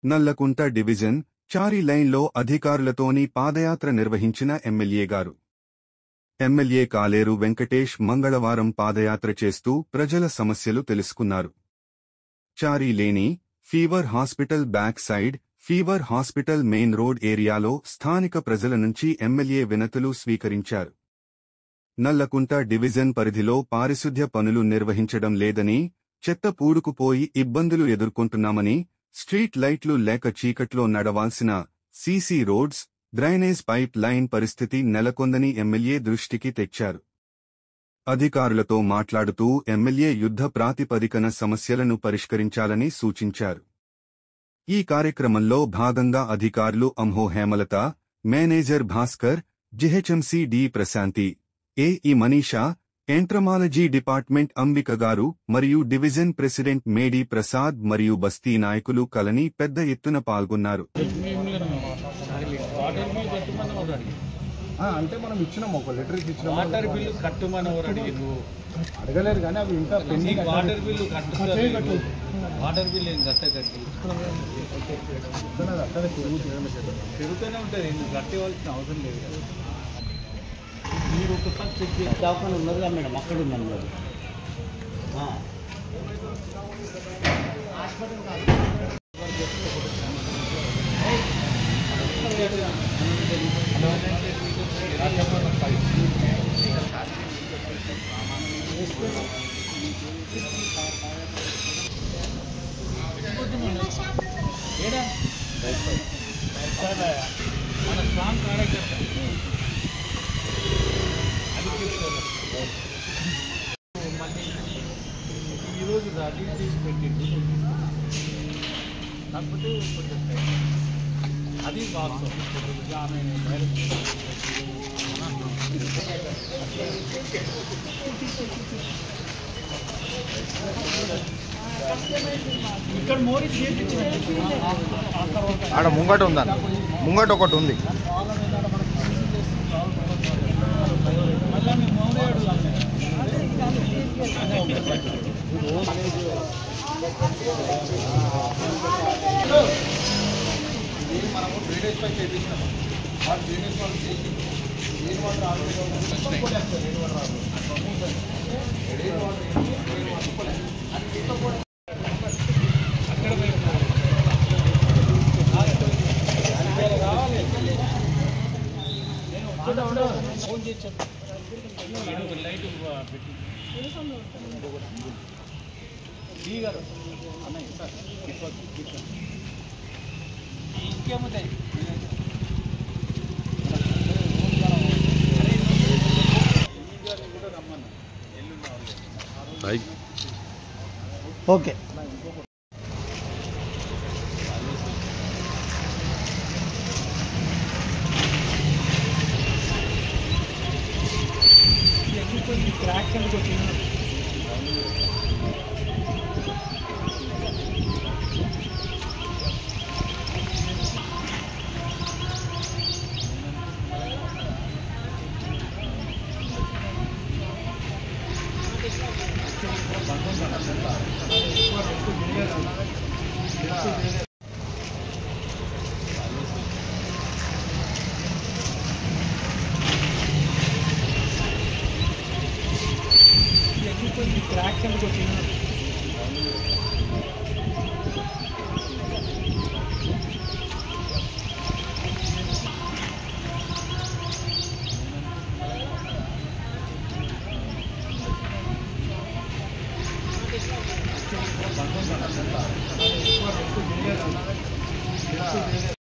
Nallakunta division చారి లైన్లో అధికారులతోని పాదయాత్ర నిర్వహించిన MLA గారు. ఎమ్మెల్యే కాలేరు వెంకటేష్ మంగళవారం పాదయాత్ర చేస్తూ ప్రజల సమస్యలు తెలుసుకున్నారు. చారి లేని fever hospital back side, fever hospital main road ఏరియాలో స్థానిక ప్రజల నుంచి ఎమ్మెల్యే వినతులు స్వీకరించారు. నల్లకుంట డివిజన్ పరిధిలో పారిశుద్ధ్య పనులు నిర్వహించడం లేదని, చెత్త పూడుకుపోయి ఇబ్బందులు ఎదుర్కొంటున్నామని, స్ట్రీట్ లైట్లు లేక చీకట్లో నడవాల్సిన CC roads, drainage pipe line పరిస్థితి నెలకొందని ఎమ్మెల్యే దృష్టికి తెచ్చారు. అధికారులతో మాట్లాడుతూ ఎమ్మెల్యే యుద్ధ ప్రాతిపదికన సమస్యలను పరిష్కరించాలని సూచించారు. ఈ కార్యక్రమంలో భాగంగా అధికారులు అంహో Hemalatha, manager Bhaskar, GHMC D Prashanthi, AE Manisha, entomology department Ambika గారు మరియు డివిజన్ ప్రెసిడెంట్ మేడి ప్రసాద్ మరియు బస్తీ నాయకులు కలని పెద్ద ఎత్తున పాల్గొన్నారు. అంటే మనం ఇచ్చినాం, ఒక లెటర్ ఇచ్చినాం. వాటర్ బిల్లు కట్టమని అడగలేరు కానీ అవి ఇంకా pending. Water bill water bill ఏం కట్టకట్టి పెరుగుతూనే ఉంటుంది, కట్టేవాల్సిన అవసరం లేదు కదా. మీరు ఒకసారి చెక్ చేసి దవాఖాన ఉన్నదిగా మేడం, అక్కడ ఉందని మేడం. మన స్ట్రాంగ్ కార్యకర్త మళ్ళీ ఈరోజు రెడీ చేసి పెట్టింది, కాకపోతే కొంచెం అది వాస్తవం. ఆమె ఇక్కడ మోరీ ఆడ ముంగట ఉందా, ముంగట ఒకటి ఉంది. మనము డ్రైనేజ్ పై చేపించినాము, ఆ డ్రైనేజ్ వాళ్ళు చేసి నీరు వాటర్ ఫోన్ చేసి లైట్ పెట్టి గారు అన్నయ్య సార్ ఇంకేముంటాయి. కూడా రమ్మన్నా ఓకే. క్రాక్స్ ఎందుకు వచ్చింది? క్రాక్స్ ఎందుకు వచ్చింది?